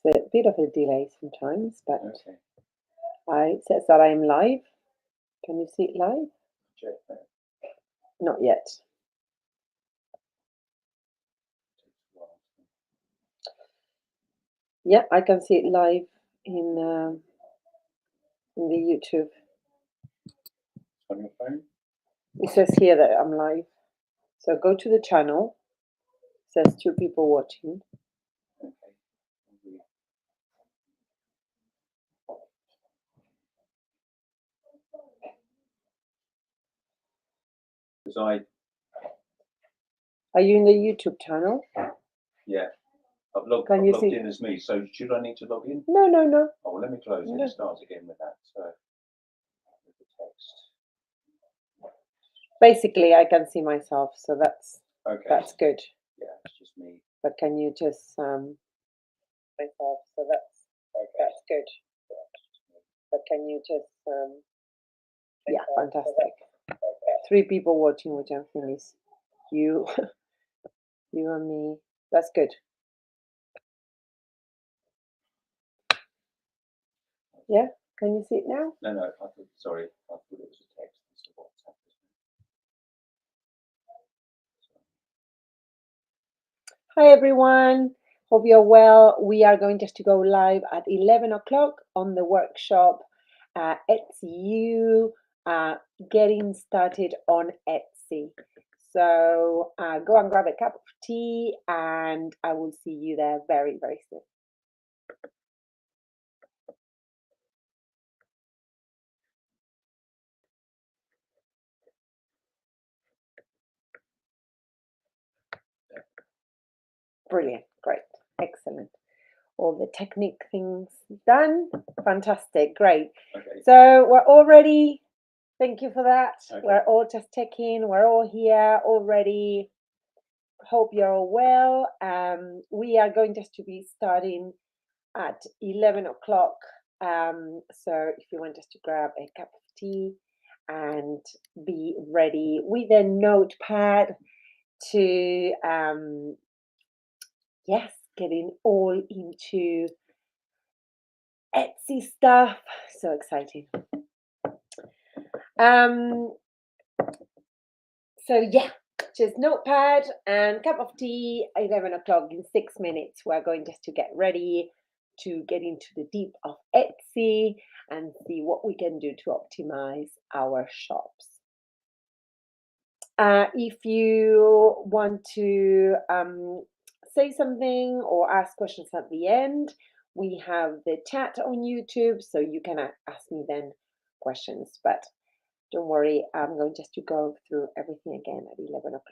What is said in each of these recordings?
It's a bit of a delay sometimes, but Okay. it says that I'm live. Can you see it live? Check that. Not yet. Yeah, I can see it live in the YouTube. On your phone? It says here that I'm live. So go to the channel. It says 2 people watching. Okay. Because Are you in the YouTube channel? yeah, I've logged Can you logged see? in as me. So should I need to log in? No, no, no. Oh, well, let me close it No. and start again with that. So with the text. Basically, I can see myself, so that's Okay. good. Yeah, it's just me. But can you just myself? So that's good. But can you just yeah, fantastic. 3 people watching, which I think is you, you and me. That's good. Yeah, can you see it now? No, I thought, sorry, I thought it was a text. It's a WhatsApp. Hi everyone, hope you're well. We are going just to go live at 11 o'clock on the workshop Etsy getting started on Etsy. So go and grab a cup of tea and I will see you there very, very soon. Brilliant, great, excellent. All the technique things done. Fantastic, great. Okay. So we're all ready. Thank you for that. Okay. We're all just checking. We're all here already. Hope you're all well. We are going just to be starting at 11 o'clock. So if you want us to grab a cup of tea and be ready with a notepad to, yes, getting all into Etsy stuff. So exciting. So yeah, just notepad and cup of tea. 11 o'clock in 6 minutes. We're going just to get ready to get into the deep of Etsy and see what we can do to optimize our shops. If you want to say something or ask questions at the end, we have the chat on YouTube, so you can ask me then questions. But don't worry, I'm going just to go through everything again at 11 o'clock.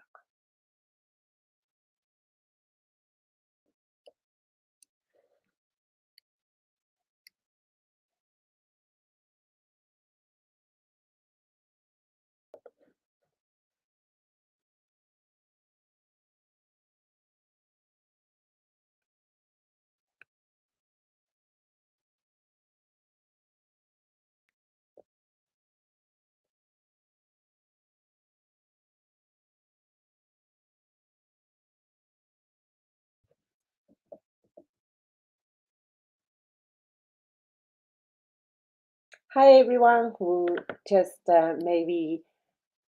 Hi everyone who just maybe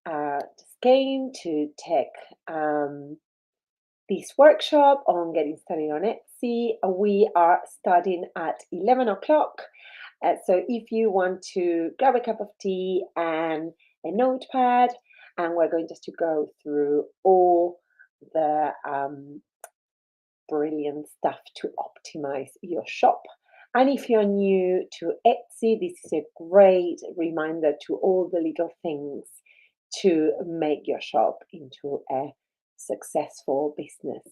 just came to take this workshop on getting started on Etsy. We are starting at 11 o'clock. So if you want to grab a cup of tea and a notepad, and we're going just to go through all the brilliant stuff to optimize your shop. And if you're new to Etsy, this is a great reminder to all the little things to make your shop into a successful business.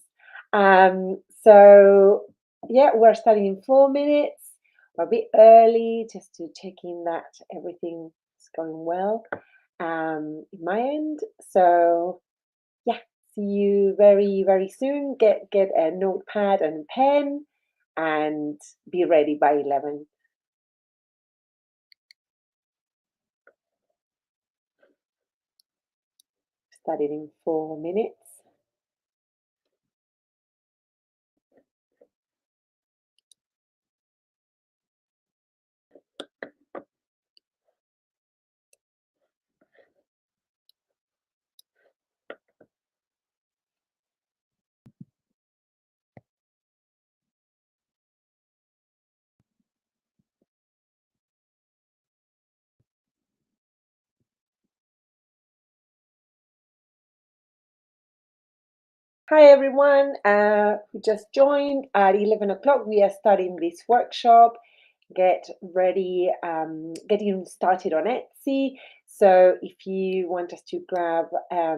So yeah, we're starting in 4 minutes. We're a bit early just to check in that everything is going well in my end. So yeah, see you very, very soon. Get a notepad and a pen and be ready by 11. Started in 4 minutes. Hi everyone who just joined. At 11 o'clock we are starting this workshop. Get ready, getting started on Etsy. So if you want us to grab a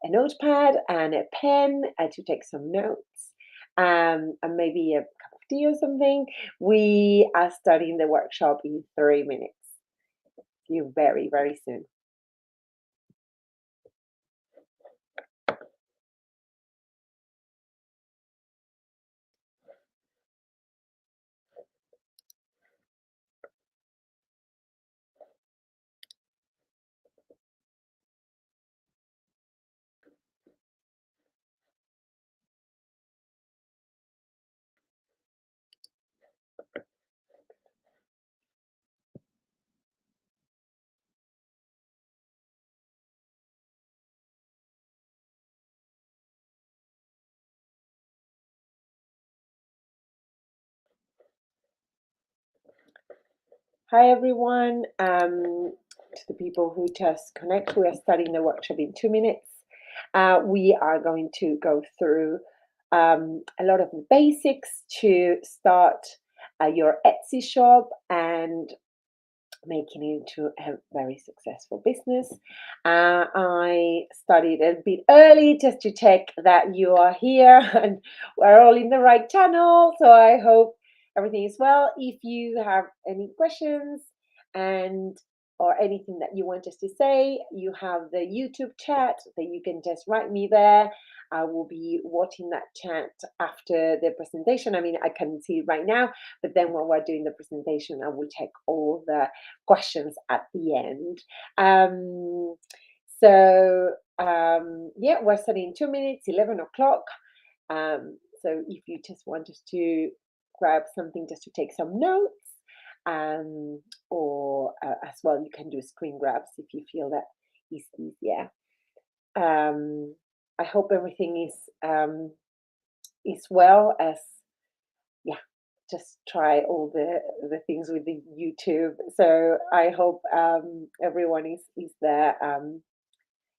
notepad and a pen to take some notes, and maybe a cup of tea or something, we are starting the workshop in 3 minutes. See you very, very soon. Hi everyone. To the people who just connect, we are starting the workshop in 2 minutes. We are going to go through a lot of the basics to start your Etsy shop and making it into a very successful business. I started a bit early just to check that you are here and we're all in the right channel. So I hope everything is well. If you have any questions and or anything that you want us to say, you have the YouTube chat that you can just write me there. I will be watching that chat after the presentation. I mean, I can see it right now, but then when we're doing the presentation, I will check all the questions at the end. Yeah, we're starting in 2 minutes, 11 o'clock. So if you just want us to grab something just to take some notes, or as well, you can do screen grabs if you feel that is easier. I hope everything is well. As yeah, just try all the things with the YouTube. So I hope everyone is there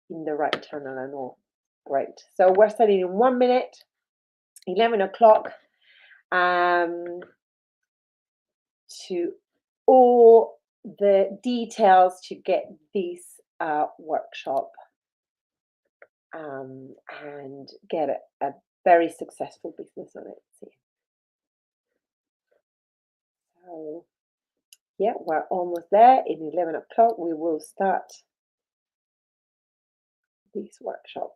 in the right channel and all. Great. So we're starting in 1 minute, 11 o'clock. To all the details to get this workshop and get a very successful business on Etsy. So yeah, we're almost there. In 11 o'clock, we will start this workshop.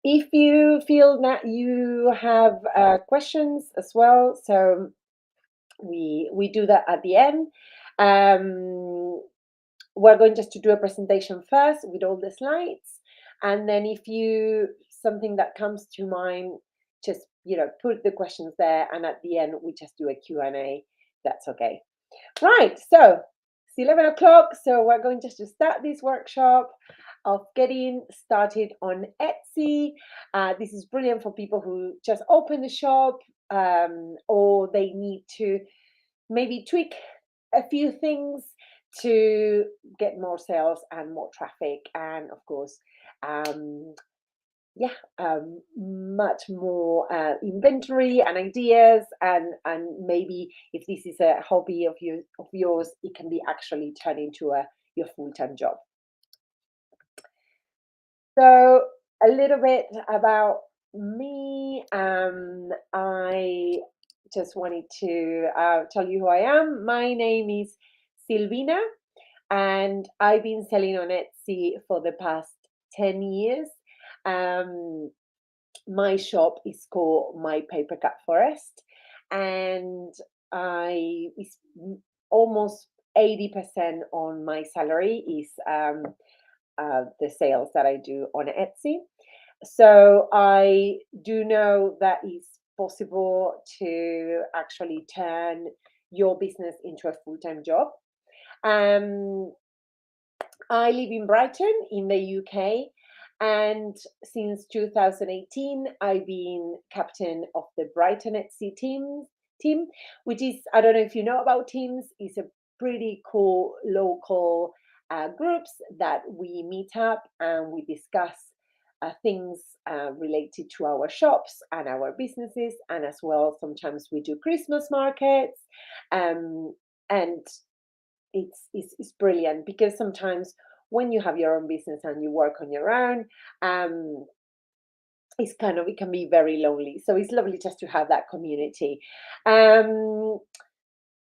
If you feel that you have questions as well, so we do that at the end. We're going just to do a presentation first with all the slides, and then if you something that comes to mind, just put the questions there, and at the end we just do a Q&A. That's okay. Right, so it's 11 o'clock, so we're going just to start this workshop of getting started on Etsy. This is brilliant for people who just open the shop, or they need to maybe tweak a few things to get more sales and more traffic, and of course, much more inventory and ideas, and maybe if this is a hobby of yours, it can be actually turned into your full-time job. So a little bit about me. I just wanted to tell you who I am. My name is Silvina, and I've been selling on Etsy for the past 10 years. My shop is called My Paper Cut Forest, and it's almost 80% on my salary is the sales that I do on Etsy. So I do know that it's possible to actually turn your business into a full-time job. I live in Brighton in the UK, and since 2018, I've been captain of the Brighton Etsy team, which is, I don't know if you know about teams, is a pretty cool local groups that we meet up and we discuss things related to our shops and our businesses, and as well sometimes we do Christmas markets, and it's brilliant because sometimes when you have your own business and you work on your own, it can be very lonely. So it's lovely just to have that community. Um,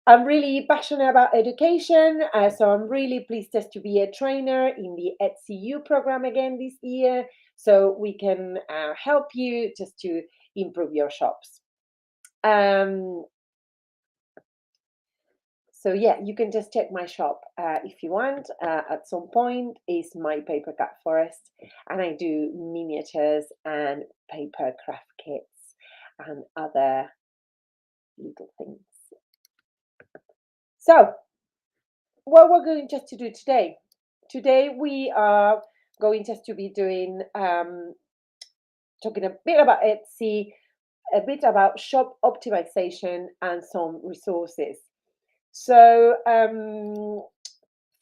I'm really passionate about education, so I'm really pleased just to be a trainer in the ETSU program again this year, so we can help you just to improve your shops. So yeah, you can just check my shop if you want. At some point, is my paper cut forest, and I do miniatures and paper craft kits and other little things. So what we're going just to do today. Today we are going just to be doing talking a bit about Etsy, a bit about shop optimization, and some resources. So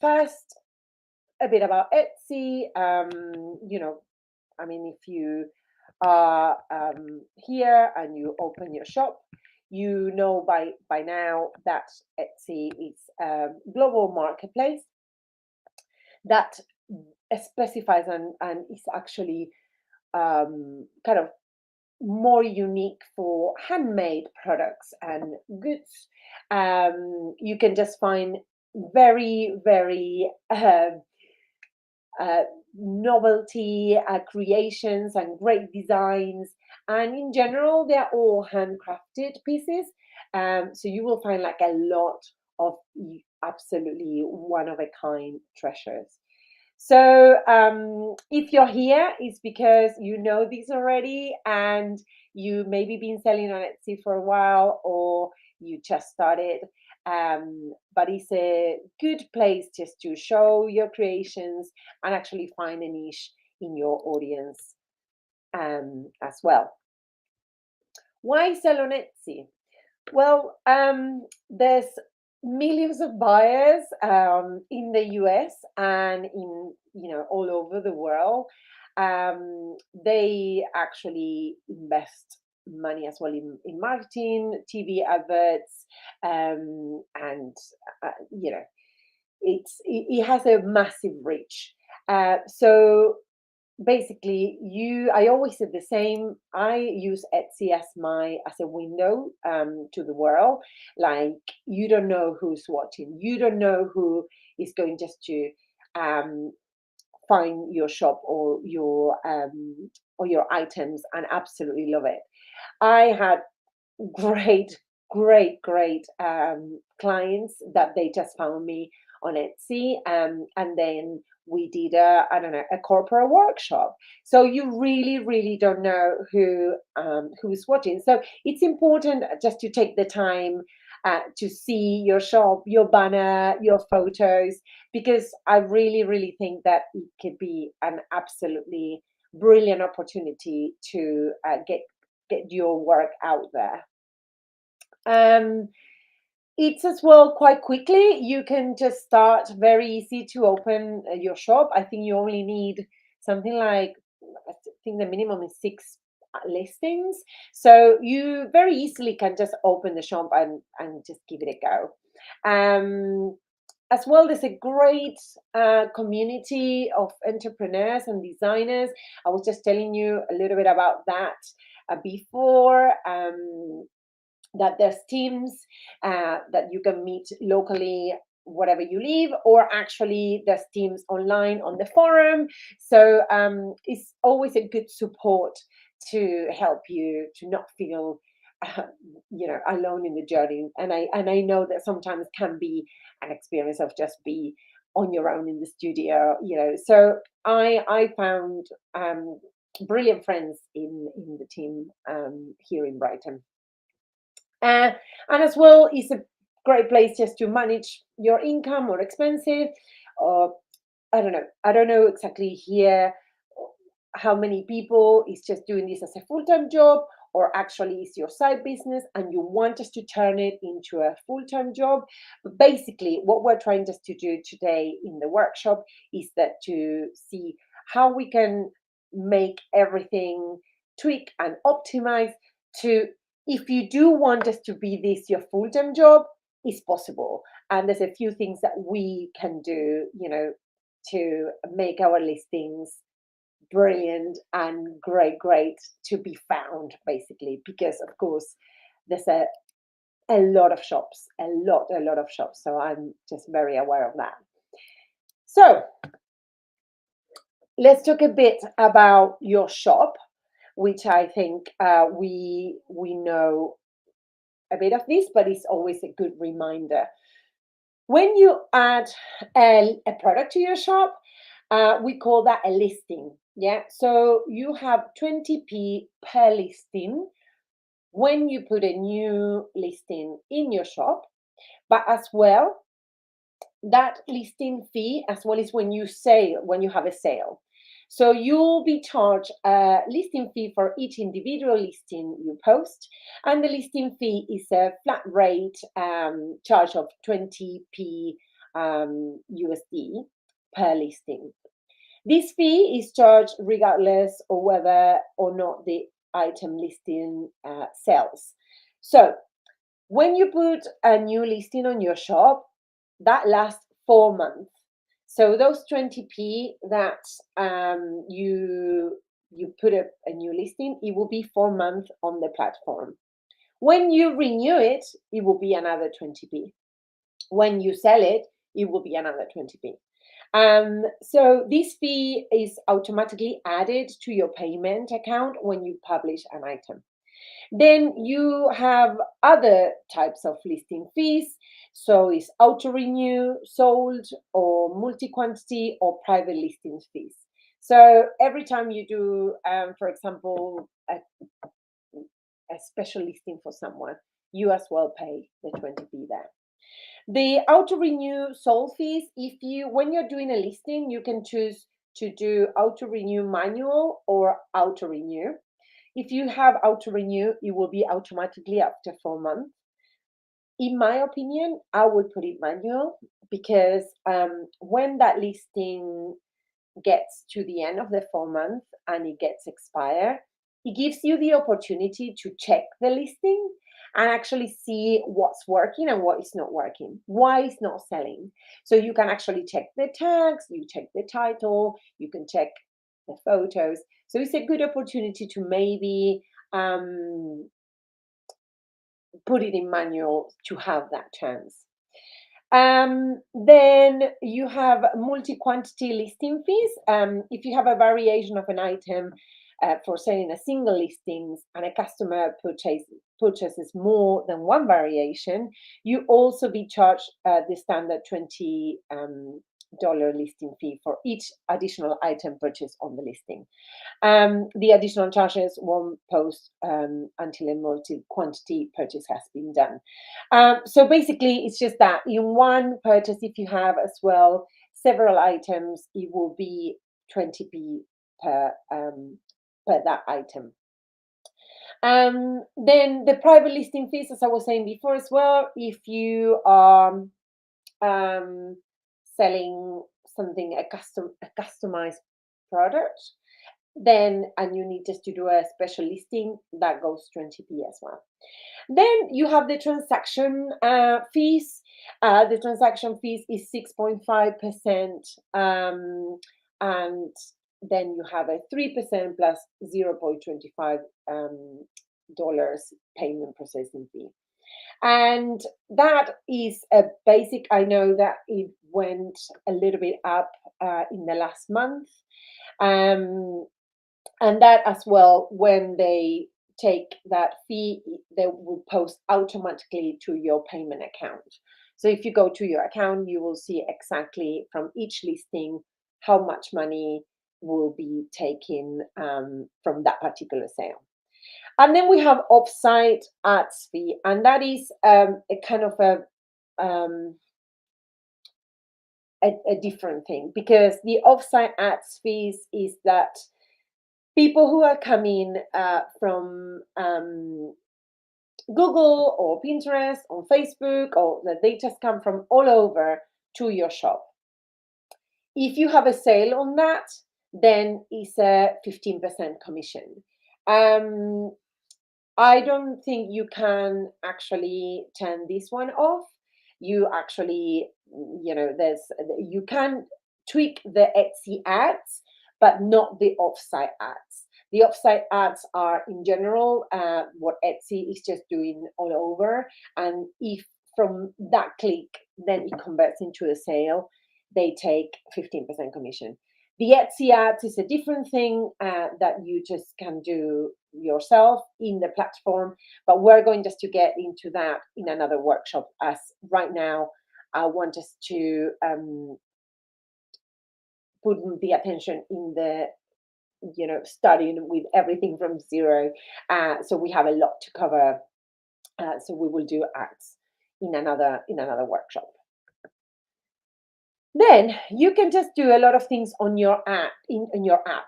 first, a bit about Etsy. If you are here and you open your shop, you know by now that Etsy is a global marketplace that specifies and is actually kind of more unique for handmade products and goods. You can just find very, very novelty creations and great designs. And in general, they're all handcrafted pieces. So you will find like a lot of absolutely one of a kind treasures. So if you're here, it's because you know these already and you maybe been selling on Etsy for a while or you just started. But it's a good place just to show your creations and actually find a niche in your audience as well. Why sell on Etsy? Well, there's millions of buyers in the US and in all over the world. They actually invest money as well in marketing, TV adverts, and it has a massive reach. So basically I always say the same. I use Etsy as a window to the world. Like, you don't know who's watching, you don't know who is going just to find your shop or your items and absolutely love it. I had great clients that they just found me on Etsy, and then we did a corporate workshop. So you really don't know who's watching. So it's important just to take the time to see your shop, your banner, your photos, because I really think that it could be an absolutely brilliant opportunity to get your work out there. It's as well quite quickly. You can just start very easy to open your shop. I think you only need something like, I think the minimum is 6 listings. So you very easily can just open the shop and just give it a go. As well, there's a great community of entrepreneurs and designers. I was just telling you a little bit about that before. That there's teams that you can meet locally wherever you live, or actually there's teams online on the forum. So it's always a good support to help you to not feel alone in the journey. And I know that sometimes can be an experience of just be on your own in the studio. So I found brilliant friends in the team here in Brighton. And as well, it's a great place just to manage your income or expenses. Or I don't know exactly here how many people is just doing this as a full-time job, or actually it's your side business and you want us to turn it into a full-time job. But basically, what we're trying just to do today in the workshop is that to see how we can make everything tweak and optimize to, if you do want us to be this your full-time job, it's possible. And there's a few things that we can do, to make our listings brilliant and great to be found, basically, because of course there's a lot of shops, a lot of shops. So I'm just very aware of that. So let's talk a bit about your shop, which I think we know a bit of this, but it's always a good reminder. When you add a product to your shop, we call that a listing. Yeah, so you have 20p per listing when you put a new listing in your shop, but as well, that listing fee as well is when you have a sale. So you'll be charged a listing fee for each individual listing you post, and the listing fee is a flat rate charge of 20p USD per listing. This fee is charged regardless of whether or not the item listing sells. So when you put a new listing on your shop, that lasts 4 months. So those 20p that you put a new listing, it will be 4 months on the platform. When you renew it, it will be another 20p. When you sell it, it will be another 20p. So this fee is automatically added to your payment account when you publish an item. Then you have other types of listing fees. So it's auto renew, sold, or multi-quantity, or private listings fees. So every time you do, for example, a special listing for someone, you as well pay the 20p there. The auto renew sold fees, when you're doing a listing, you can choose to do auto renew manual or auto renew. If you have auto renew, it will be automatically after 4 months. In my opinion, I would put it manual because when that listing gets to the end of the 4 months and it gets expired, it gives you the opportunity to check the listing and actually see what's working and what is not working, why it's not selling. So you can actually check the tags, you check the title, you can check the photos. So it's a good opportunity to maybe put it in manual to have that chance. Then you have multi-quantity listing fees. If you have a variation of an item for selling a single listings and a customer purchases more than one variation, you also be charged the standard $20 listing fee for each additional item purchased on the listing. The additional charges won't post until a multi-quantity purchase has been done. So basically, it's just that in one purchase, if you have as well several items, it will be 20p per that item. Then the private listing fees, as I was saying before as well, if you are selling something, a customized product, then and you need just to do a special listing, that goes 20p as well. Then you have the transaction fees. The transaction fees is 6.5%, and then you have a 3% plus 0.25 dollars payment processing fee. And that is a basic. I know that it went a little bit up in the last month. And that as well, when they take that fee, they will post automatically to your payment account. So if you go to your account, you will see exactly from each listing how much money will be taken from that particular sale. And then we have offsite ads fee, and that is a kind of a different thing, because the offsite ads fees is that people who are coming from Google or Pinterest or Facebook, or that they just come from all over to your shop. If you have a sale on that, then it's a 15% commission. Um, I don't think you can actually turn this one off. You actually, there's you can tweak the Etsy ads, but not the offsite ads. The offsite ads are in general what Etsy is just doing all over. And if from that click, then it converts into a sale, they take 15% commission. The Etsy ads is a different thing that you just can do yourself in the platform, but we're going just to get into that in another workshop, as right now I want us to put the attention in the starting with everything from zero. So we have a lot to cover. So we will do ads in another workshop. Then you can just do a lot of things on your app in your app.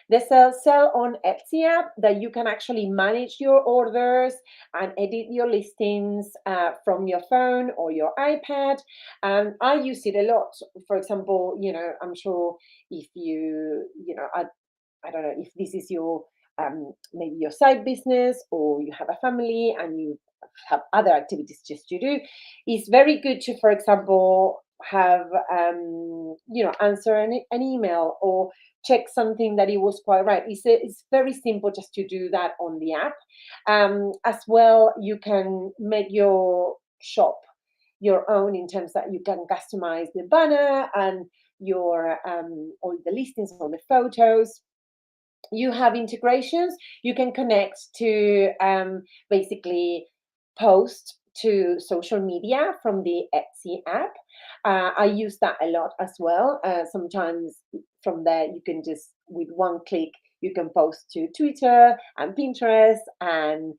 There's a Sell on Etsy app that you can actually manage your orders and edit your listings from your phone or your iPad. And I use it a lot. For example, I'm sure if I don't know if this is your maybe your side business, or you have a family and you have other activities just to do. It's very good to, for example, have answer an email or check something that it was quite right. It's very simple just to do that on the app. As well, you can make your shop your own, in terms that you can customize the banner and your all the listings, all the photos. You have integrations. You can connect to basically post to social media from the Etsy app. I use that a lot as well. Sometimes from there, you can just, with one click, you can post to Twitter and Pinterest and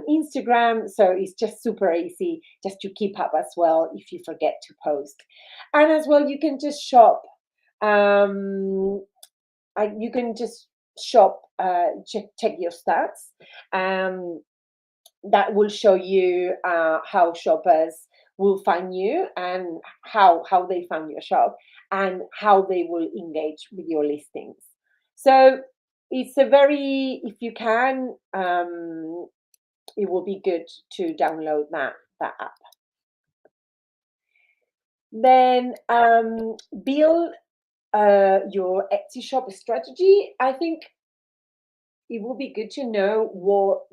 Instagram. So it's just super easy just to keep up as well if you forget to post. And as well, you can just shop. You can just shop, check your stats. That will show you how shoppers will find you, and how they found your shop, and how they will engage with your listings. So it's a very, if you can, it will be good to download that app. Then build your Etsy shop strategy. I think it would be good to know what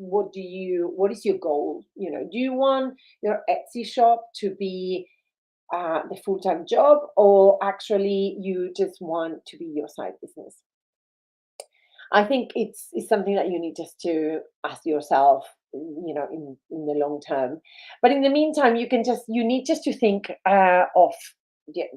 is your goal. Do you want your Etsy shop to be the full-time job, or actually you just want to be your side business? I think it's something that you need just to ask yourself, in the long term. But in the meantime, you need just to think of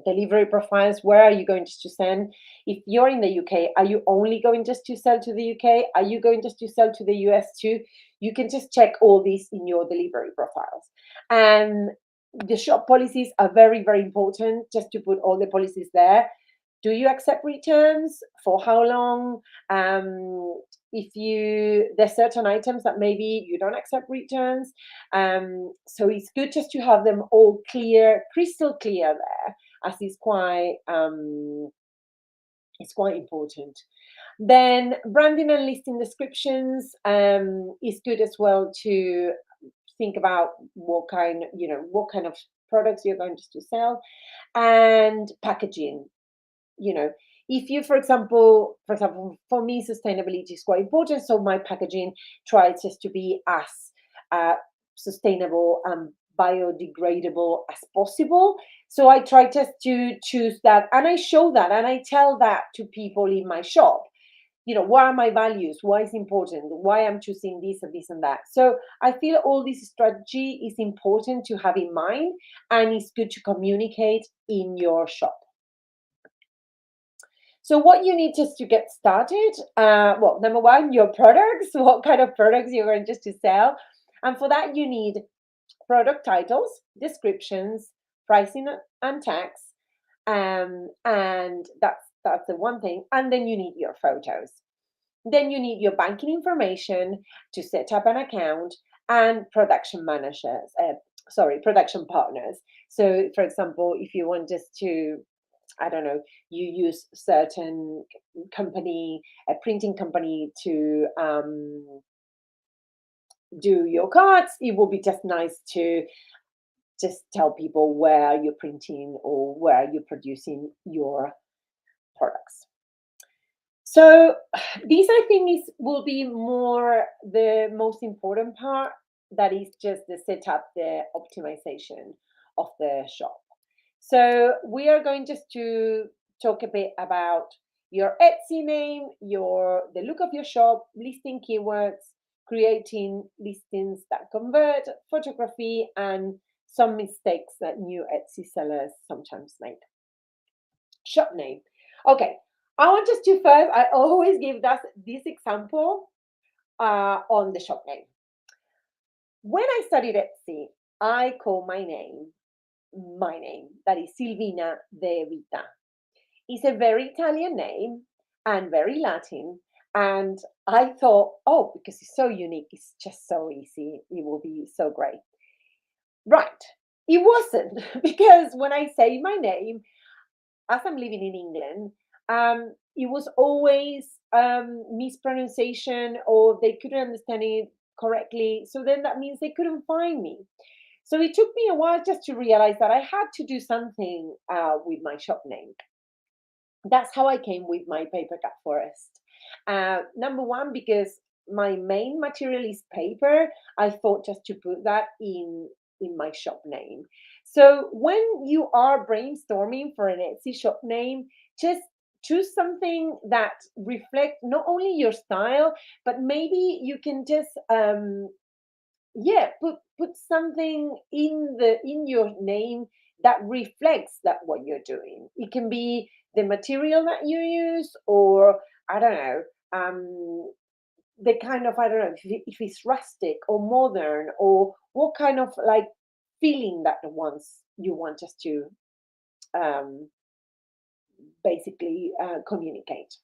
delivery profiles. Where are you going to send? If you're in the UK, are you only going just to sell to the UK? Are you going just to sell to the US too? You can just check all these in your delivery profiles. And the shop policies are very, very important, just to put all the policies there. Do you accept returns? For how long? If there's certain items that maybe you don't accept returns. So it's good just to have them all clear, crystal clear there, as it's quite important. Then branding and listing descriptions is good as well, to think about what kind of products you're going to sell. And packaging. If you, for example, for me, sustainability is quite important. So my packaging tries just to be as sustainable and biodegradable as possible. So I try just to choose that, and I show that, and I tell that to people in my shop. What are my values? Why is important? Why I'm choosing this and this and that. So I feel all this strategy is important to have in mind, and it's good to communicate in your shop. So what you need just to get started, well, number one, your products, what kind of products you're going just to sell. And for that, you need product titles, descriptions, pricing and tags. And that's the one thing. And then you need your photos. Then you need your banking information to set up an account, and production partners. So for example, if you want just to I don't know, you use certain company, a printing company to do your cards, it will be just nice to just tell people where you're printing or where you're producing your products. So these, I think, is will be more the most important part. That is just the setup, the optimization of the shop. So we are going just to talk a bit about your Etsy name, your the look of your shop, listing keywords, creating listings that convert, photography, and some mistakes that new Etsy sellers sometimes make. Shop name. Okay, I want us to first. I always give that this example on the shop name. When I studied Etsy, I call my name, that is Silvina De Vita. It's a very Italian name and very Latin. And I thought, oh, because it's so unique, it's just so easy, it will be so great. Right. It wasn't, because when I say my name, as I'm living in England, it was always mispronunciation, or they couldn't understand it correctly. So then that means they couldn't find me. So it took me a while just to realize that I had to do something with my shop name. That's how I came with my paper cut forest. Number one, because my main material is paper, I thought just to put that in my shop name. So when you are brainstorming for an Etsy shop name, just choose something that reflect not only your style, but maybe you can just yeah, put something in your name that reflects that what you're doing. It can be the material that you use, or I don't know, the kind of, I don't know, if it's rustic or modern, or what kind of like feeling that the ones you want us to um, basically communicate.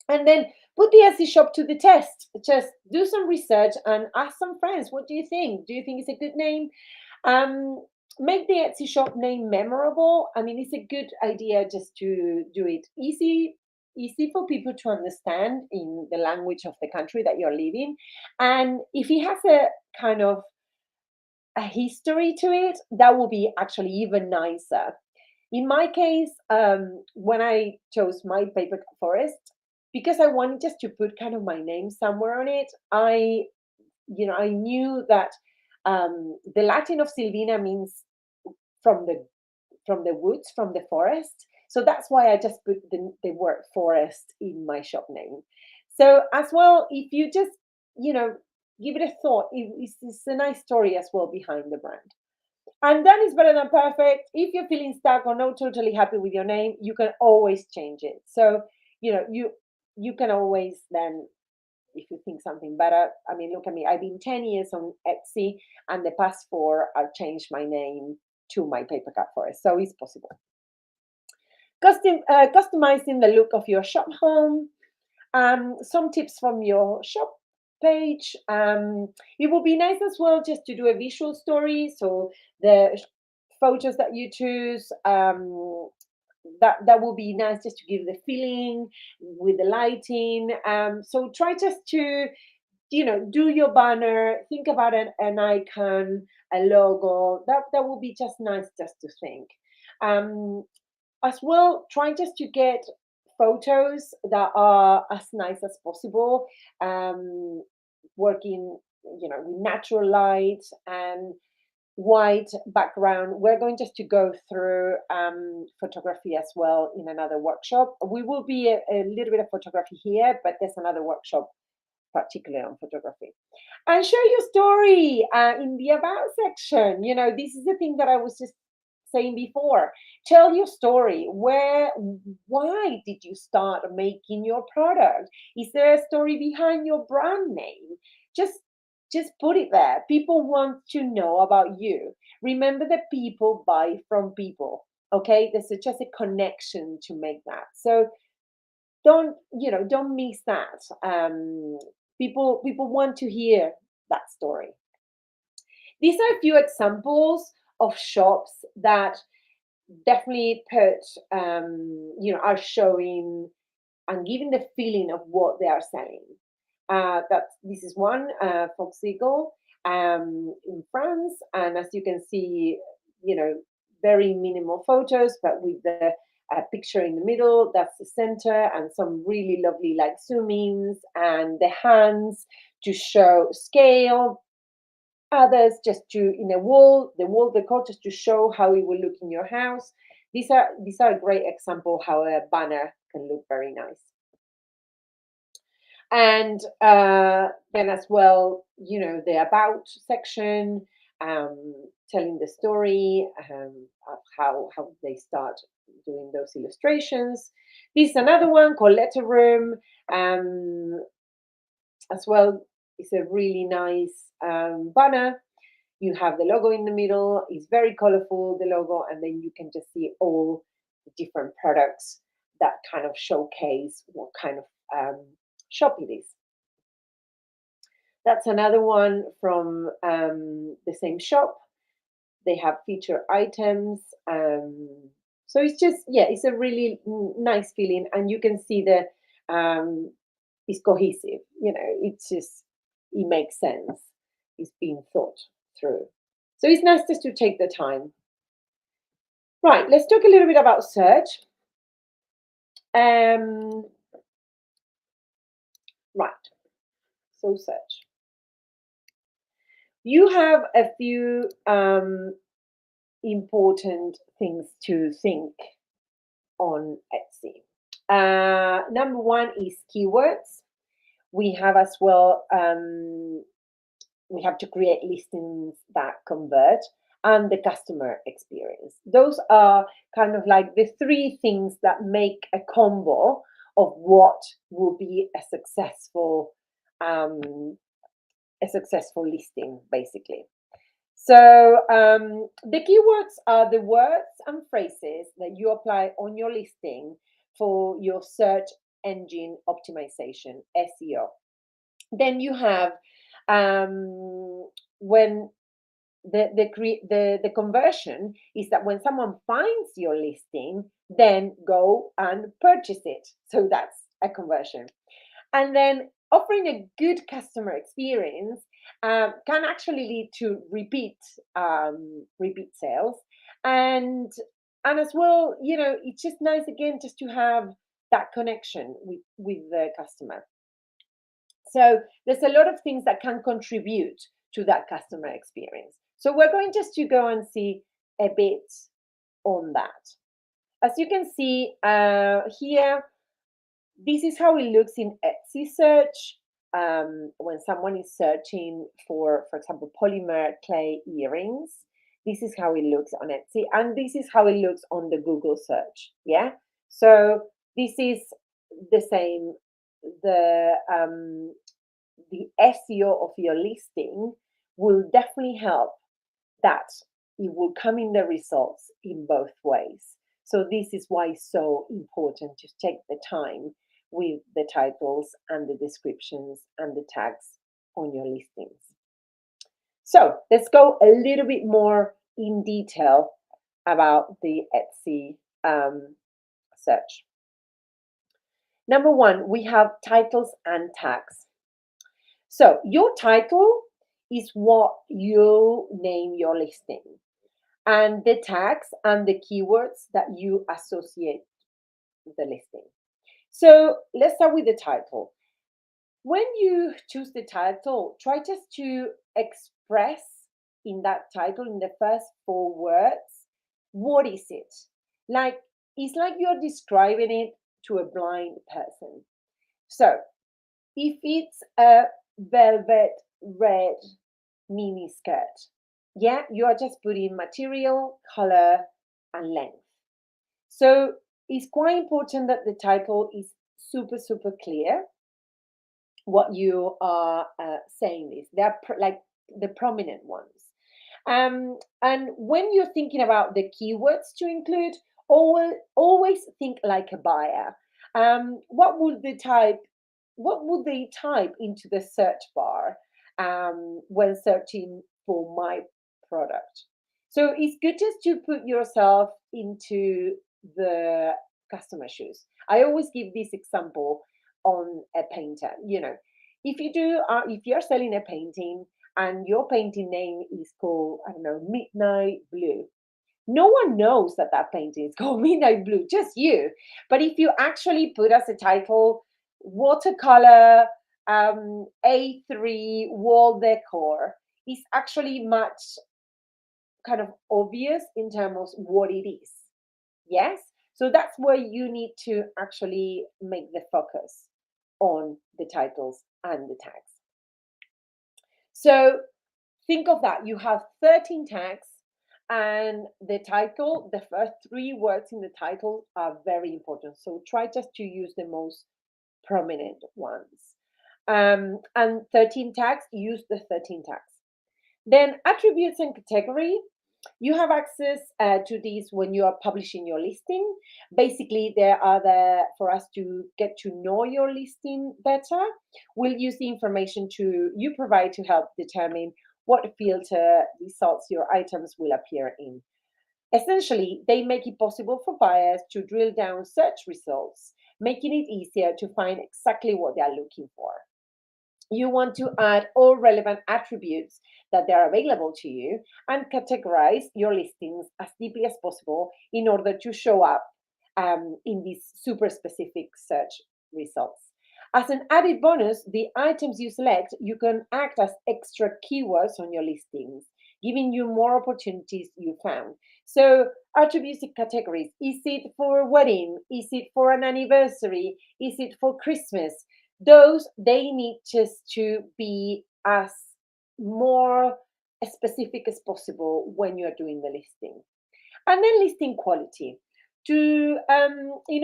And then put the Etsy shop to the test. Just do some research and ask some friends, what do you think? Do you think it's a good name? Um, Make the Etsy shop name memorable. I mean, it's a good idea just to do it easy for people to understand in the language of the country that you're living. And if it has a kind of a history to it, that will be actually even nicer. In my case, when I chose my paper forest, because I wanted just to put kind of my name somewhere on it, I knew that the Latin of Silvina means from the woods, from the forest. So that's why I just put the word forest in my shop name. So as well, if you just, you know, give it a thought, it's a nice story as well behind the brand. And done is better than perfect. If you're feeling stuck or not totally happy with your name, you can always change it. So, you can always then, if you think something better. I mean, look at me. I've been 10 years on Etsy, and the past 4, I've changed my name to my paper cut forest. So it's possible. Customizing the look of your shop home. Some tips from your shop page. It would be nice as well just to do a visual story. So the photos that you choose, that will be nice just to give the feeling with the lighting. So try just to, do your banner. Think about an icon, a logo. That will be just nice just to think. Um, as well, try just to get photos that are as nice as possible, working, with natural light and white background. We're going just to go through photography as well in another workshop. We will be a little bit of photography here, but there's another workshop particularly on photography. And share your story in the about section. This is the thing that I was just saying before. Tell your story. Why did you start making your product? Is there a story behind your brand name? Just put it there. People want to know about you. Remember that people buy from people. Okay, there's just a connection to make that. So don't miss that. People want to hear that story. These are a few examples of shops that definitely put, are showing and giving the feeling of what they are selling. That this is one Fox Eagle in France, and as you can see, you know, very minimal photos, but with the picture in the middle, that's the center, and some really lovely like zoom ins and the hands to show scale. Others just to in the wall decor just to show how it will look in your house. These are a great example how a banner can look very nice. And then as well, the about section, telling the story of how they start doing those illustrations. This is another one called Letter Room, as well. It's a really nice banner. You have the logo in the middle. It's very colorful, the logo, and then you can just see all the different products that kind of showcase what kind of shop it is. That's another one from the same shop. They have feature items. So it's just, yeah, it's a really nice feeling. And you can see that it's cohesive. It's just, it makes sense. It's being thought through. So it's nice just to take the time. Right, let's talk a little bit about search. Right, so search. You have a few important things to think on Etsy. Number one is keywords. We have as well, we have to create listings that convert and the customer experience. Those are kind of like the three things that make a combo of what will be um, a successful listing, basically. So the keywords are the words and phrases that you apply on your listing for your search engine optimization, SEO. Then you have when the conversion is that when someone finds your listing, then go and purchase it. So that's a conversion. And then offering a good customer experience can actually lead to repeat sales, and as well, it's just nice again just to have that connection with the customer. So there's a lot of things that can contribute to that customer experience. So we're going just to go and see a bit on that. As you can see here, this is how it looks in Etsy search. When someone is searching for example, polymer clay earrings, this is how it looks on Etsy, and this is how it looks on the Google search. Yeah. So this is the same. The SEO of your listing will definitely help that it will come in the results in both ways. So this is why it's so important to take the time with the titles and the descriptions and the tags on your listings. So let's go a little bit more in detail about the Etsy search. Number one, we have titles and tags. So your title is what you name your listing, and the tags and the keywords that you associate with the listing. So let's start with the title. When you choose the title, try just to express in that title, in the first 4 words, what is it? Like, it's like you're describing it to a blind person. So if it's a velvet red mini skirt, yeah, you are just putting material, color, and length. So it's quite important that the title is super, super clear what you are saying is. They're like the prominent ones. And when you're thinking about the keywords to include, always think like a buyer. What would they type into the search bar when searching for my product? So it's good just to put yourself into the customer shoes. I always give this example on a painter. If you're selling a painting and your painting name is called, I don't know, Midnight Blue, no one knows that that painting is called Midnight Blue, just you. But if you actually put as a title watercolor A3 wall decor, it's actually much kind of obvious in terms of what it is. Yes? So that's where you need to actually make the focus on the titles and the tags. So think of that. You have 13 tags, and the title, the first three words in the title are very important. So try just to use the most prominent ones. And 13 tags, use the 13 tags. Then attributes and category. You have access to these when you are publishing your listing. Basically, they are there for us to get to know your listing better. We'll use the information you provide to help determine what filter results your items will appear in. Essentially, they make it possible for buyers to drill down search results, making it easier to find exactly what they are looking for. You want to add all relevant attributes that they are available to you and categorize your listings as deeply as possible in order to show up in these super specific search results. As an added bonus, the items you select, you can act as extra keywords on your listings, giving you more opportunities you found. So attributes and categories. Is it for a wedding? Is it for an anniversary? Is it for Christmas? Those, they need just to be as more specific as possible when you're doing the listing. And then listing quality. In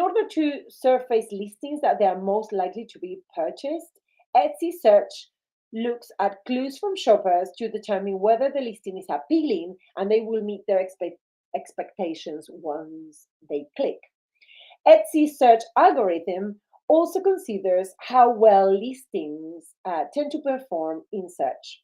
order to surface listings that they are most likely to be purchased, Etsy search looks at clues from shoppers to determine whether the listing is appealing and they will meet their expectations once they click. Etsy search algorithm also considers how well listings tend to perform in search.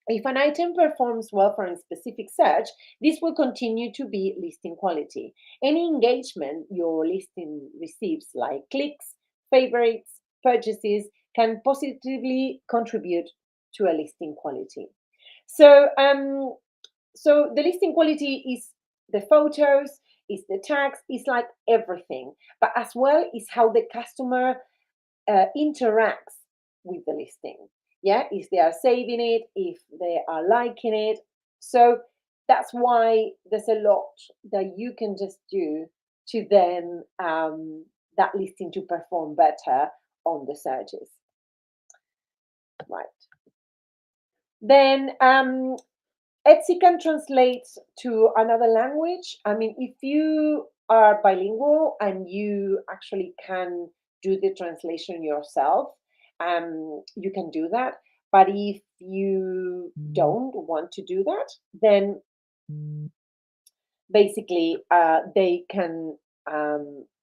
If an item performs well for a specific search, this will continue to be listing quality. Any engagement your listing receives, like clicks, favorites, purchases, can positively contribute to a listing quality. So, so the listing quality is the photos, is the tags, is like everything, but as well is how the customer interacts with the listing. Yeah, if they are saving it, if they are liking it. So that's why there's a lot that you can just do to then that listing to perform better on the searches. Right. Then Etsy can translate to another language. I mean, if you are bilingual and you actually can do the translation yourself, you can do that. But if you don't want to do that, then basically they can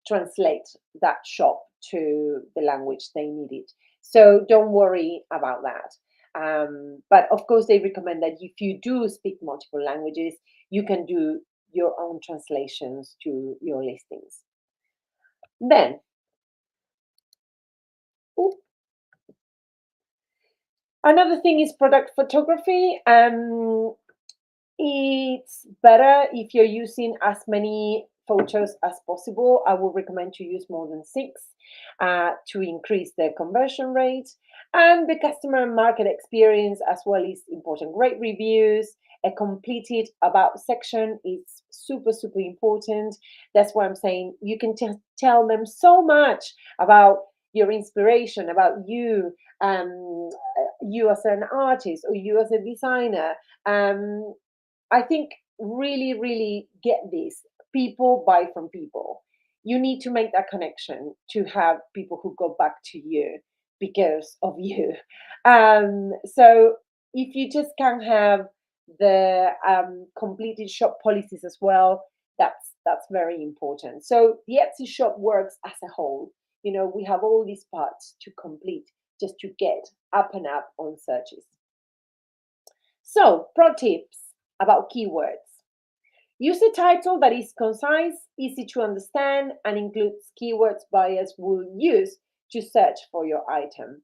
translate that shop to the language they need it. So don't worry about that. But of course, they recommend that if you do speak multiple languages, you can do your own translations to your listings. Then, ooh, another thing is product photography. It's better if you're using as many photos as possible. I would recommend to use more than six to increase the conversion rate. And the customer market experience as well is important. Great reviews, a completed about section is super, super important. That's why I'm saying you can just tell them so much about your inspiration, about you as an artist or you as a designer. I think really, really get this. People buy from people. You need to make that connection to have people who go back to you because of you. So if you just can have the completed shop policies as well, that's very important. So the Etsy shop works as a whole. You know, we have all these parts to complete just to get up and up on searches. So, pro tips about keywords. Use a title that is concise, easy to understand, and includes keywords buyers will use to search for your item.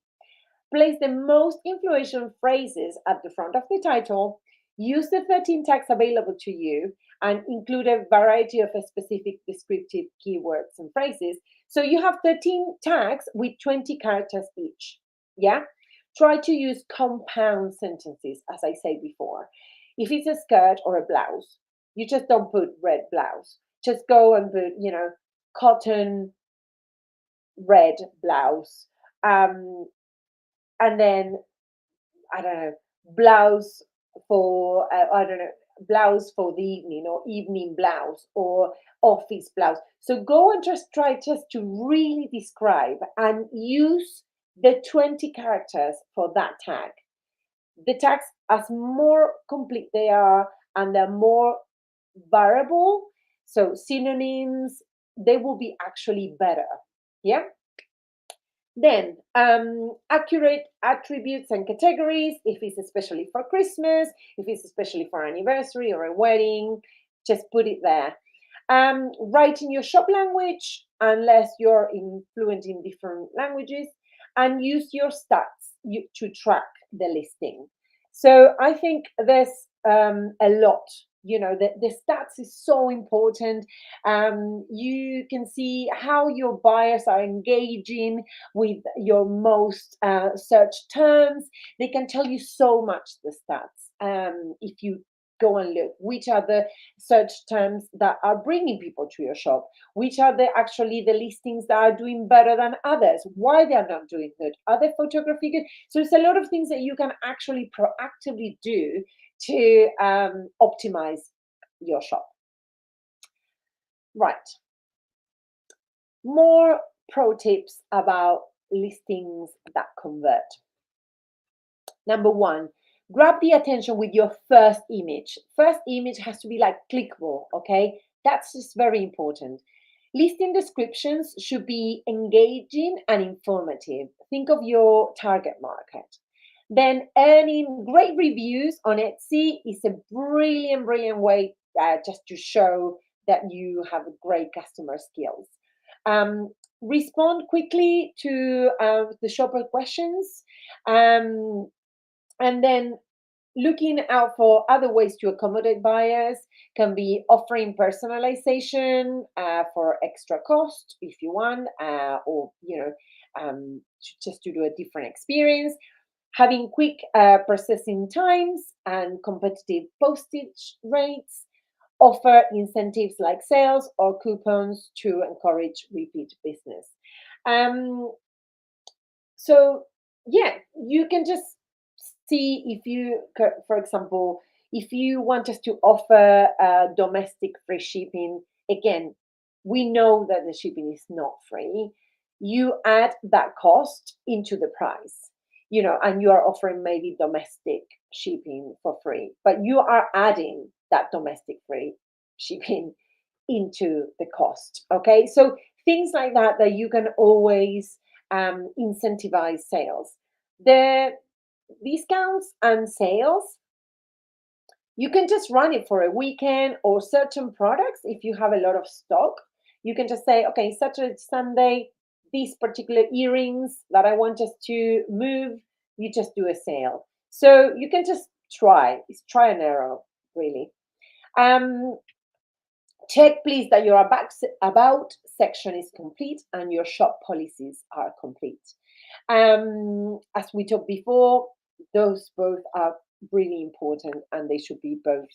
Place the most influential phrases at the front of the title. Use the 13 tags available to you and include a variety of specific descriptive keywords and phrases. So you have 13 tags with 20 characters each. Yeah? Try to use compound sentences, as I said before. If it's a skirt or a blouse, you just don't put red blouse. Just go and put, cotton red blouse. And then I don't know, blouse for I don't know, blouse for the evening or evening blouse or office blouse. So go and just try just to really describe and use the 20 characters for that tag. The tags, as more complete they are and they're more variable, so synonyms, they will be actually better. Yeah. Then, accurate attributes and categories, if it's especially for Christmas, if it's especially for anniversary or a wedding, just put it there. Write in your shop language, unless you're fluent in different languages, and use your stats to track the listing. So I think there's a lot. The stats is so important. You can see how your buyers are engaging with your most searched terms. They can tell you so much, the stats. If you go and look, which are the search terms that are bringing people to your shop, which are the listings that are doing better than others, why they are not doing good, are the photography good? So there's a lot of things that you can actually proactively do to optimize your shop. Right. More pro tips about listings that convert. Number one, grab the attention with your first image. First image has to be like clickable, okay? That's just very important. Listing descriptions should be engaging and informative. Think of your target market. Then earning great reviews on Etsy is a brilliant, brilliant way just to show that you have great customer skills. Um, Respond quickly to the shopper questions. And then looking out for other ways to accommodate buyers can be offering personalization for extra cost if you want, or just to do a different experience. Having quick processing times and competitive postage rates. Offer incentives like sales or coupons to encourage repeat business. Um, so yeah, you can just see if for example, if you want us to offer domestic free shipping, again, we know that the shipping is not free. You add that cost into the price, and you are offering maybe domestic shipping for free, but you are adding that domestic free shipping into the cost. Okay, so things like that you can always incentivize sales. The discounts and sales, you can just run it for a weekend or certain products. If you have a lot of stock, you can just say, okay, Saturday, Sunday, these particular earrings that I want us to move, you just do a sale. So you can just it's try and error, really. Check please that your about section is complete and your shop policies are complete. As we talked before, those both are really important and they should be both,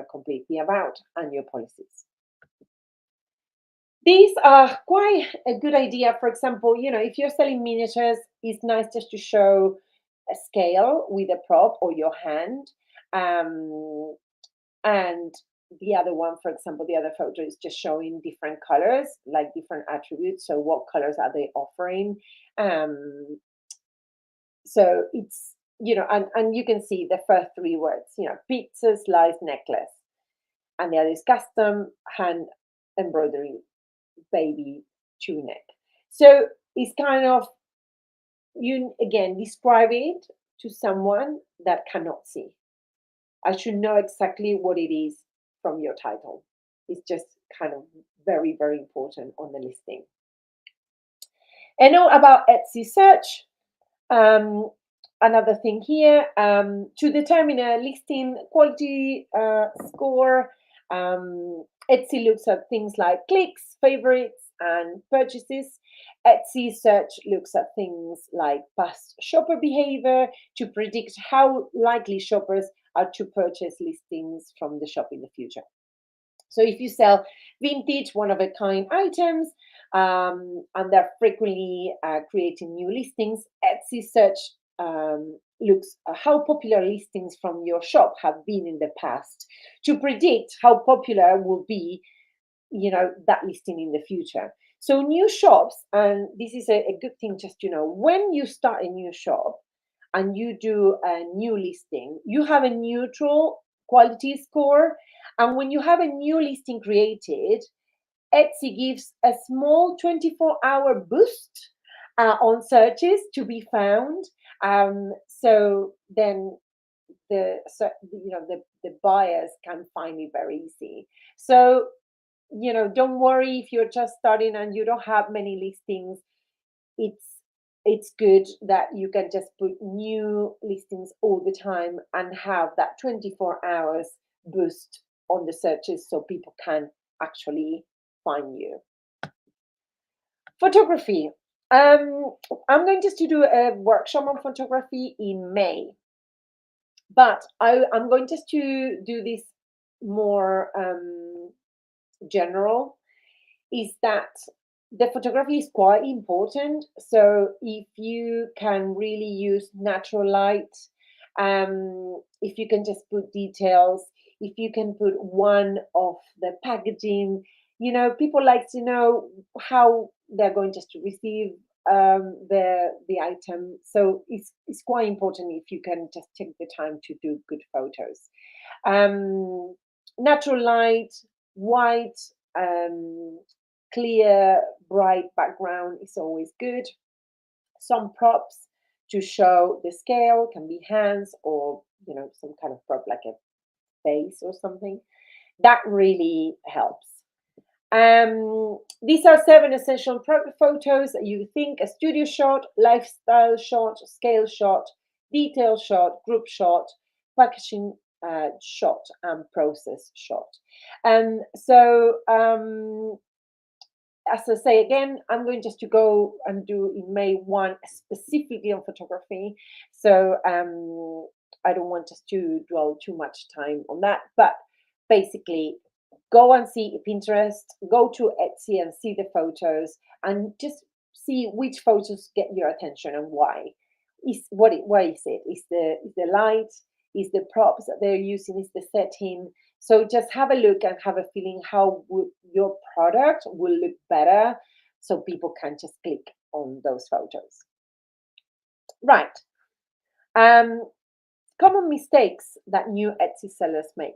complete, the about and your policies. These are quite a good idea. For example, if you're selling miniatures, it's nice just to show a scale with a prop or your hand. And the other one, for example, the other photo is just showing different colors, like different attributes. So what colors are they offering? So it's, and you can see the first three words, pizza slice necklace. And the other is custom hand embroidery baby tunic. So it's kind of, you again describe it to someone that cannot see. I should know exactly what it is from your title. It's just kind of very, very important on the listing. And now about Etsy search. Um, Another thing here, to determine a listing quality score, Etsy looks at things like clicks, favorites, and purchases. Etsy search looks at things like past shopper behavior to predict how likely shoppers are to purchase listings from the shop in the future. So if you sell vintage, one of a kind items, and they're frequently creating new listings, Etsy search looks at how popular listings from your shop have been in the past to predict how popular will be, that listing in the future. So new shops, and this is a good thing just to know, when you start a new shop and you do a new listing, you have a neutral quality score. And when you have a new listing created, Etsy gives a small 24-hour boost on searches to be found. So then the buyers can find it very easy. So don't worry if you're just starting and you don't have many listings. It's good that you can just put new listings all the time and have that 24 hours boost on the searches so people can actually find you. Photography. I'm going just to do a workshop on photography in May, but I'm going just to do this more general. Is that the photography is quite important. So if you can really use natural light, if you can just put details, if you can put one of the packaging, people like to know how they're going just to receive the item. So it's quite important if you can just take the time to do good photos. Natural light, white, clear, bright background is always good. Some props to show the scale, can be hands or some kind of prop like a face or something. That really helps. These are 7 essential photos that you think: a studio shot, lifestyle shot, scale shot, detail shot, group shot, packaging shot, and process shot. As I say again, I'm going just to go and do in May one specifically on photography. So I don't want just to dwell too much time on that. But basically, go and see Pinterest, go to Etsy and see the photos, and just see which photos get your attention and why. Why is it? Is the light? Is the props that they're using? Is the setting? So just have a look and have a feeling how would your product will look better, so people can just click on those photos. Right. Common mistakes that new Etsy sellers make.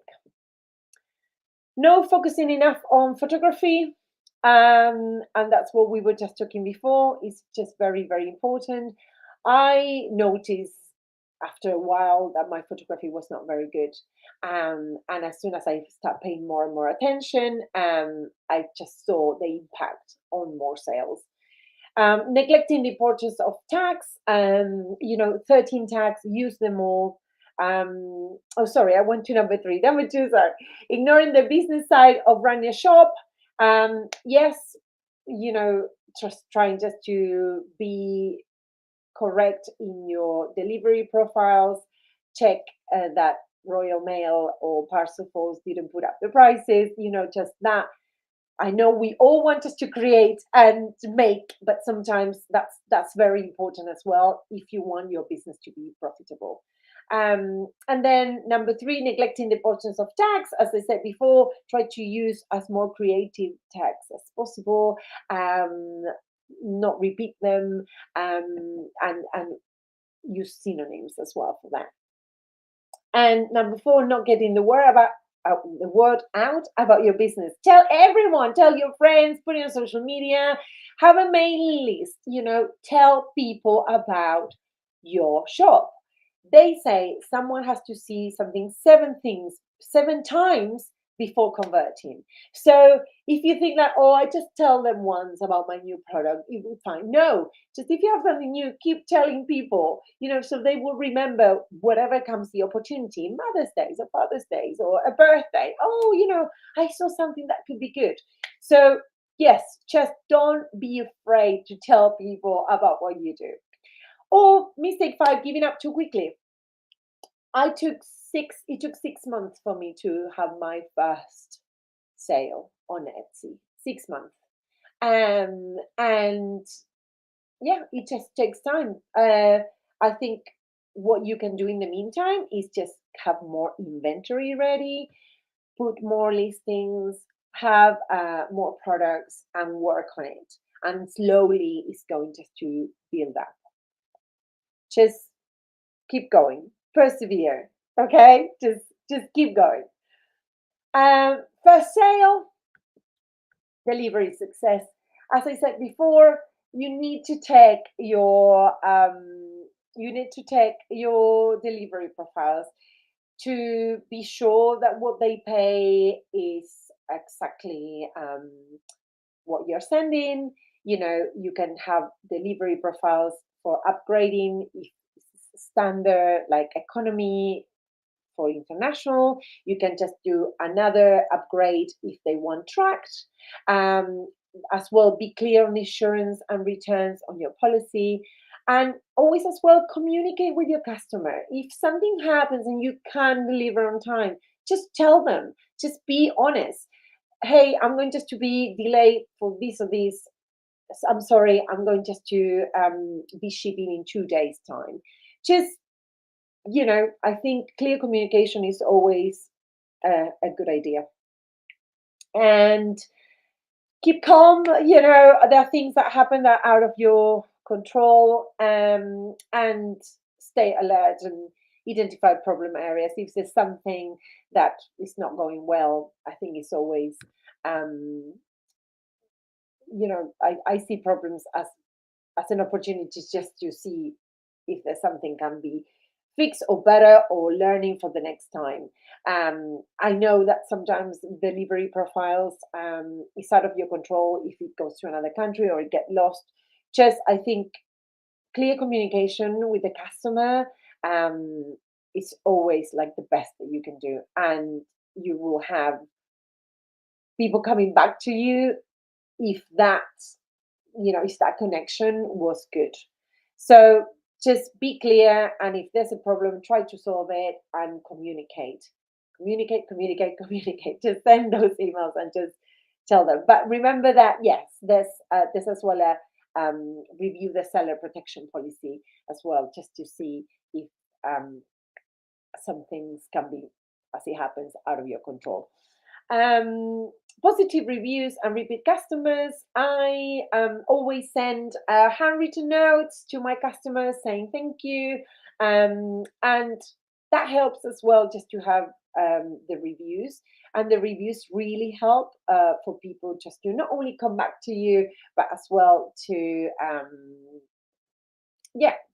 No focusing enough on photography. And that's what we were just talking before. It's just very, very important. I noticed after a while that my photography was not very good. And as soon as I start paying more and more attention, I just saw the impact on more sales. Neglecting the importance of tags, 13 tags, use them all. Sorry, I went to number 3. Number 2, sorry. Ignoring the business side of running a shop. Yes, just trying just to be correct in your delivery profiles. Check that Royal Mail or Parcelforce didn't put up the prices, just that. I know we all want us to create and to make, but sometimes that's very important as well if you want your business to be profitable. And then number 3, neglecting the importance of tags. As I said before, try to use as more creative tags as possible, not repeat them, and use synonyms as well for that. And number 4, not getting the word out about your business. Tell everyone, tell your friends, put it on social media, have a mailing list, tell people about your shop. They say someone has to see something 7 times before converting. So if you think that, oh, I just tell them once about my new product, it will be fine. No, just if you have something new, keep telling people, so they will remember whatever comes the opportunity, Mother's Days or Father's Days or a birthday. Oh, I saw something that could be good. So yes, just don't be afraid to tell people about what you do. Or mistake 5, giving up too quickly. It took 6 months for me to have my first sale on Etsy. 6 months. And yeah, it just takes time. I think what you can do in the meantime is just have more inventory ready, put more listings, have more products, and work on it. And slowly it's going just to build up. Just keep going, persevere. Okay, just keep going. First sale, delivery success. As I said before, you need to take your delivery profiles to be sure that what they pay is exactly what you're sending. You can have delivery profiles for upgrading if standard, like economy, for international. You can just do another upgrade if they want tracked. As well, be clear on insurance and returns on your policy. And always as well communicate with your customer. If something happens and you can't deliver on time, just tell them. Just be honest. Hey, I'm going just to be delayed for this or this. I'm sorry, I'm going just to be shipping in 2 days' time. Just, I think clear communication is always a good idea. And keep calm. There are things that happen that are out of your control, and stay alert and identify problem areas. If there's something that is not going well, I think it's always, I see problems as an opportunity just to see if there's something can be fixed or better or learning for the next time. I know that sometimes delivery profiles is out of your control if it goes to another country or it get lost. Just I think clear communication with the customer is always like the best that you can do, and you will have people coming back to you if that connection was good. So just be clear, and if there's a problem, try to solve it and communicate. Communicate. Just send those emails and just tell them. But remember that yes, there's as well a review the seller protection policy as well, just to see if some things can be, as it happens, out of your control. Positive reviews and repeat customers. I always send handwritten notes to my customers saying thank you, and that helps as well just to have the reviews. And the reviews really help for people just to not only come back to you, but as well to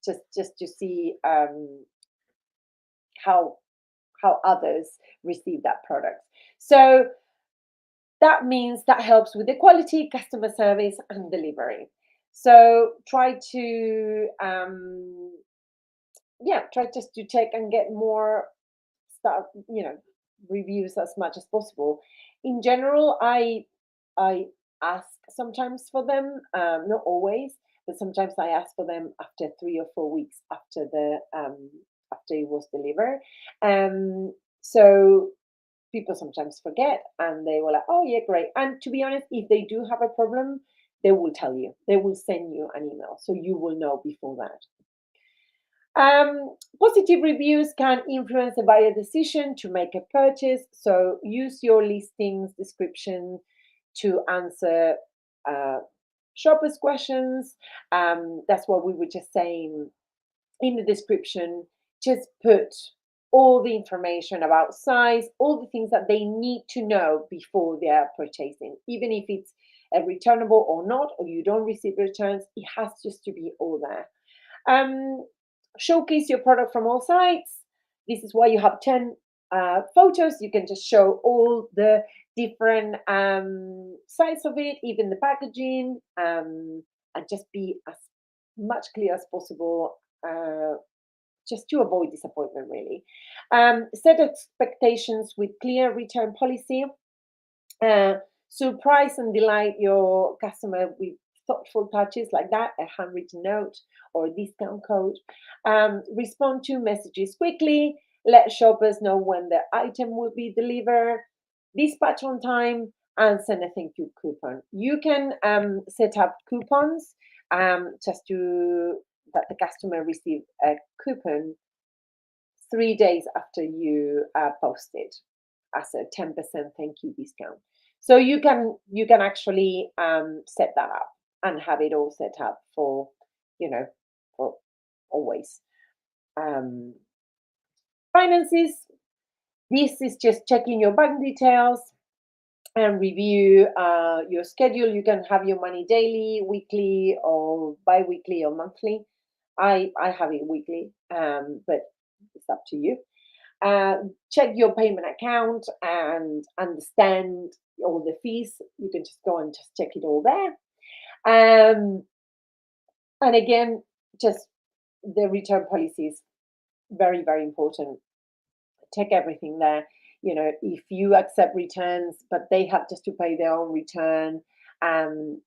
just to see how others receive that product. So that means that helps with the quality, customer service, and delivery. So try to try just to take and get more stuff, reviews as much as possible. In general, I ask sometimes for them, not always, but sometimes I ask for them after 3 or 4 weeks after after it was delivered. So people sometimes forget, and they were like, oh yeah, great. And to be honest, if they do have a problem, they will tell you. They will send you an email, so you will know before that. Positive reviews can influence the buyer decision to make a purchase. So use your listings description to answer shoppers' questions. That's what we were just saying in the description. Just put all the information about size, all the things that they need to know before they are purchasing. Even if it's a returnable or not, or you don't receive returns, it has just to be all there. Showcase your product from all sides. This is why you have 10 photos. You can just show all the different sides of it, even the packaging, and just be as much clear as possible, just to avoid disappointment, really. Set expectations with clear return policy. uh, Surprise and delight your customer with thoughtful touches like that, a handwritten note or a discount code. Respond to messages quickly. Let shoppers know when the item will be delivered. Dispatch on time and send a thank you coupon. You can set up coupons, just to that the customer receive a coupon 3 days after you post it as a 10% thank you discount. So you can actually set that up and have it all set up for, you know, for always. Um, Finances. This is just checking your bank details and review your schedule. You can have your money daily, weekly, or bi-weekly or monthly. I have it weekly, but it's up to you. Check your payment account and understand all the fees. You can just go and just check it all there. Um, and again, just the return policy is very, very important. Check everything there. If you accept returns, but they have just to pay their own return, um,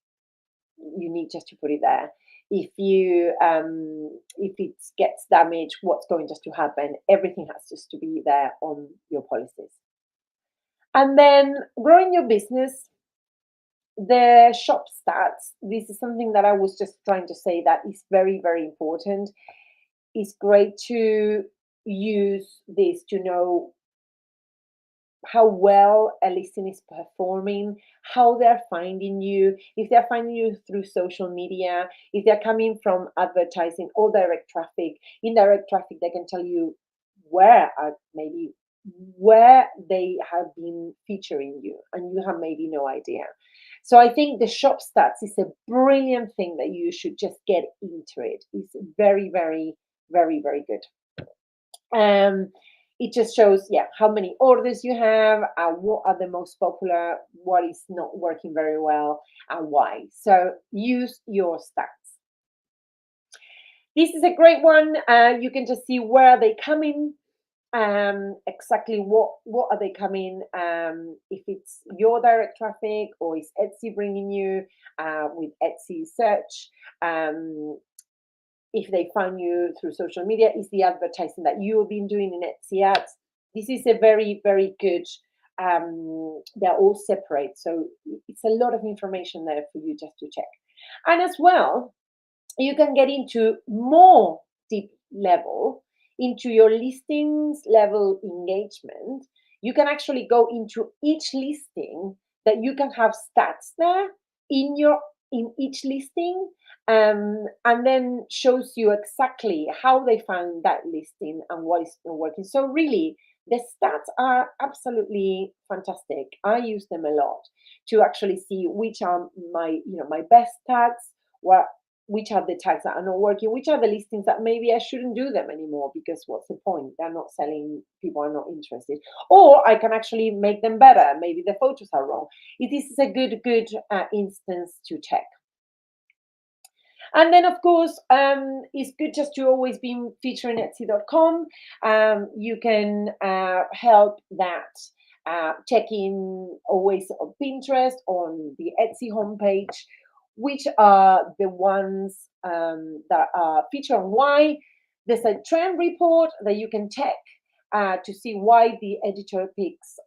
you need just to put it there. If it gets damaged, what's going just to happen? Everything has just to be there on your policies. And then growing your business, the shop stats. This is something that I was just trying to say that is very, very important. It's great to use this to know how well a listing is performing, how they're finding you, if they're finding you through social media, if they're coming from advertising or direct traffic. Indirect traffic, they can tell you maybe where they have been featuring you, and you have maybe no idea. So I think the shop stats is a brilliant thing that you should just get into it. It's very, very, very, very good. Um, it just shows, yeah, how many orders you have, what are the most popular, what is not working very well, and why. So use your stats. This is a great one. You can just see where are they coming, exactly what are they coming, if it's your direct traffic or is Etsy bringing you with Etsy search. If they find you through social media, is the advertising that you've been doing in Etsy ads. This is a very, very good, they're all separate. So it's a lot of information there for you just to check. And as well, you can get into more deep level, into your listings level engagement. You can actually go into each listing, that you can have stats there in each listing, and then shows you exactly how they found that listing and what is not working. So really, the stats are absolutely fantastic. I use them a lot to actually see which are my best tags, what which are the tags that are not working, which are the listings that maybe I shouldn't do them anymore, because what's the point? They're not selling, people are not interested. Or I can actually make them better. Maybe the photos are wrong. This is a good instance to check. And then, of course, it's good just to always be featuring Etsy.com. You can help that. Checking always on Pinterest, on the Etsy homepage, which are the ones that are featured on why. There's a trend report that you can check to see why the editor picks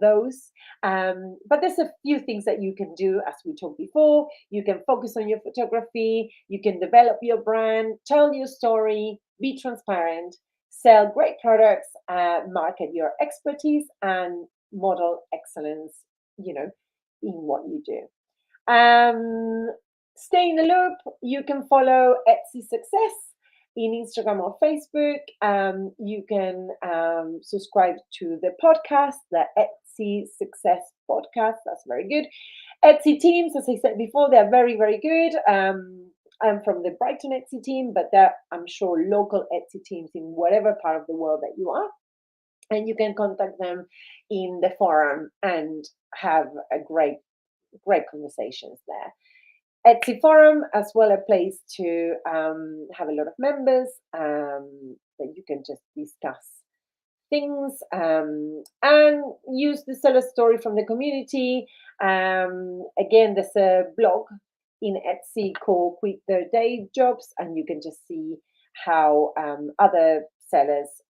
those. But there's a few things that you can do, as we talked before. You can focus on your photography, you can develop your brand, tell your story, be transparent, sell great products, market your expertise, and model excellence, in what you do. Stay in the loop. You can follow Etsy Success in Instagram or Facebook. You can subscribe to the podcast, the Etsy Success podcast. That's very good. Etsy teams, as I said before, they're very, very good. I'm from the Brighton Etsy team, but there are, I'm sure, local Etsy teams in whatever part of the world that you are. and you can contact them in the forum and have a great conversations there. Etsy forum as well, a place to have a lot of members that you can just discuss things and use the seller story from the community. Again, there's a blog in Etsy called Quit Their Day Jobs, and you can just see how other sellers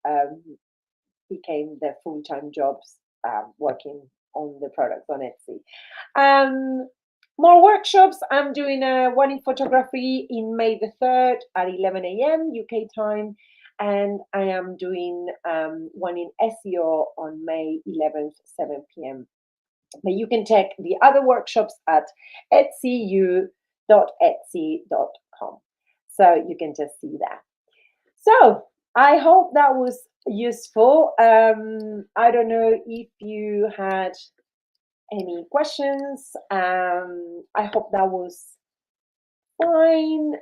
became their full-time jobs working on the products on Etsy. More workshops. I'm doing one in photography in May the 3rd at 11 a.m. UK time, and I am doing one in SEO on May 11th, 7 p.m. But you can check the other workshops at etsyu.etsy.com. So you can just see that. So I hope that was useful. I don't know if you had any questions. I hope that was fine.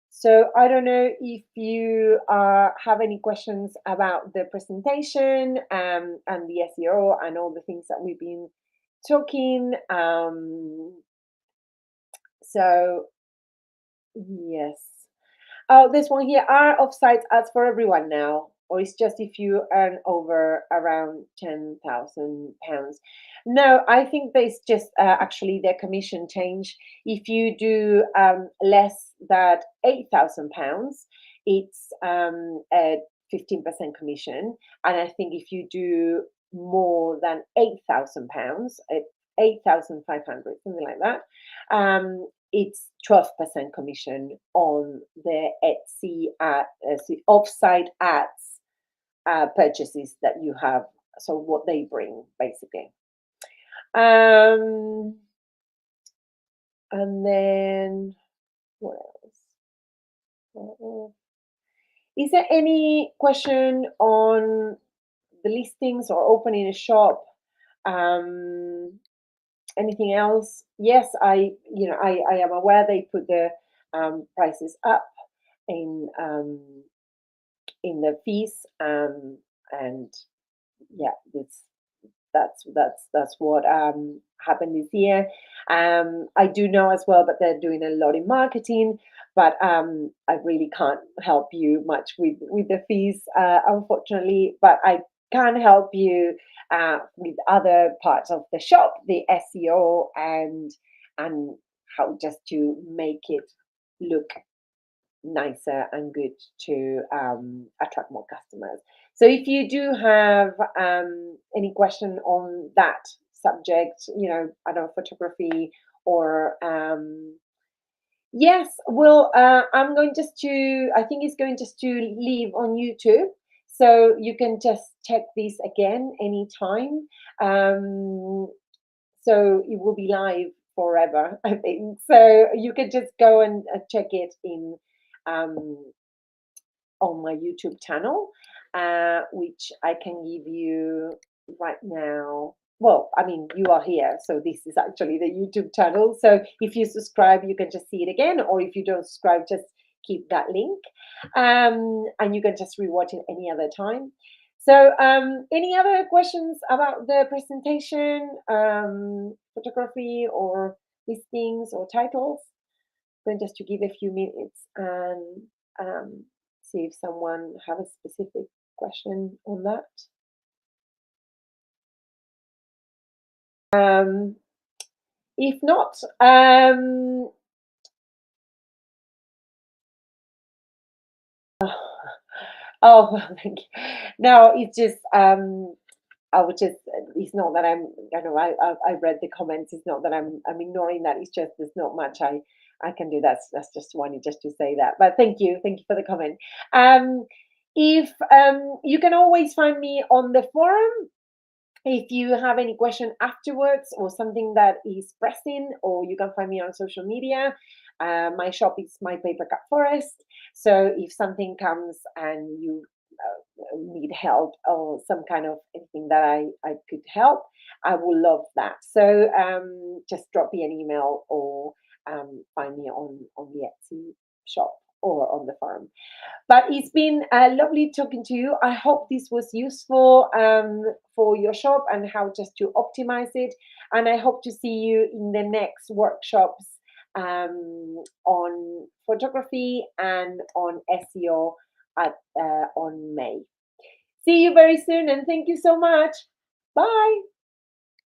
So I don't know if you have any questions about the presentation and the SEO and all the things that we've been talking. So yes. Oh, this one here, are offsite ads for everyone now? Or it's just if you earn over around £10,000? No, I think there's just actually their commission change. If you do less than £8,000, it's a 15% commission. And I think if you do more than £8,000, 8,500, something like that, it's 12% commission on the Etsy offsite ads purchases that you have. So what they bring, basically. And then what else? Is there any question on the listings or opening a shop? Anything else? Yes, I am aware they put the prices up in the fees, and yeah, that's what happened this year. I do know as well, but they're doing a lot in marketing. But I really can't help you much with the fees, unfortunately. But I can help you with other parts of the shop, the SEO, and how just to make it look nicer and good to attract more customers. So if you do have any question on that subject, I don't know, photography or yes, well, I'm going just to, I think it's going just to leave on YouTube. So you can just check this again anytime. So it will be live forever, I think. So you can just go and check it in on my YouTube channel, which I can give you right now. Well, I mean, you are here, so this is actually the YouTube channel. So if you subscribe, you can just see it again, or if you don't subscribe, just keep that link, and you can just rewatch it any other time. So, any other questions about the presentation, photography, or listings, or titles? Then just to give a few minutes and see if someone have a specific question on that. If not, oh, well, thank you. No, it's just I would just. It's not that I'm. I read the comments. It's not that I'm ignoring that. It's just there's not much I can do. That's just wanted just to say that. But thank you for the comment. If you can always find me on the forum. If you have any question afterwards or something that is pressing, or you can find me on social media. My shop is My Paper Cut Forest. So if something comes and you need help or some kind of anything that I could help, I will love that. So just drop me an email or find me on the Etsy shop or on the farm. But it's been lovely talking to you. I hope this was useful for your shop and how just to optimize it. And I hope to see you in the next workshops on photography and on SEO on May. See you very soon and thank you so much. Bye.